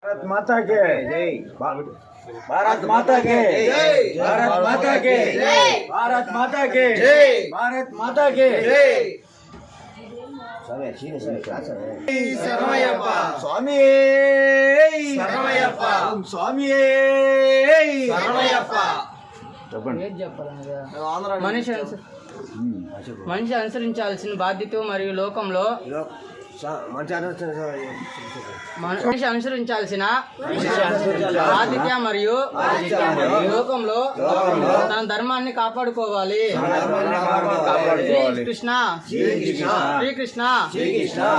भारत माता के जय। भारत माता के जय। भारत माता के जय। भारत माता के जय। भारत माता के जय। శరణమయ్యప్ప స్వామి శరణమయ్యప్ప స్వామి శరణమయ్యప్ప. మనిషి అనుసరించాల్సిన బాధ్యత మరియు లోకంలో మనిషి అనుసరించాల్సిన బాధ్యత మరియు లోకంలో తన ధర్మాన్ని కాపాడుకోవాలి. శ్రీకృష్ణ శ్రీకృష్ణ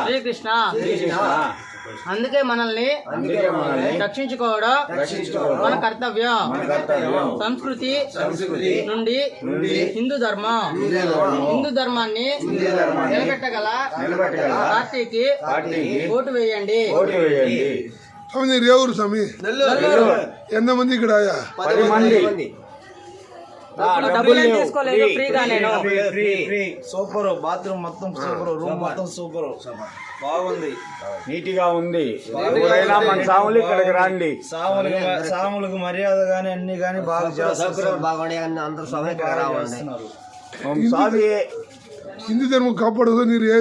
శ్రీకృష్ణ. అందుకే మనల్ని రక్షించుకోవడం మన కర్తవ్యం. సంస్కృతి నుండి హిందూ ధర్మాన్ని నిలబెట్టగల పార్టీకి ఓటు వేయండి. స్వామి మీరు ఏ ఊరు స్వామి? ఎంతమంది ఇక్కడ? 10 మంది. డబ్బులు తీసుకోలేదు, ఫ్రీగా నేను. సూపర్, బాత్రూమ్ మొత్తం సూపర్, రూమ్ మొత్తం సూపర్, బాగుంది, నీట్ గా ఉంది. ఎవరైనా మన సాములు ఇక్కడికి రండి. సాములకు మర్యాద గాని అన్ని గాని బాగా చేస్తున్నారు. స్వామి హిందూ ధర్మం కాపాడుతూ మీరు ఏ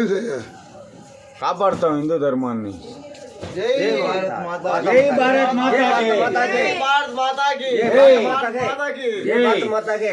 కాపాడుతాం హిందూ ధర్మాన్ని. జై భారత్ మాతా జై భారత్ మాతా కి. జై భారత్ మాతా కి. జై భారత్ మాతా కి.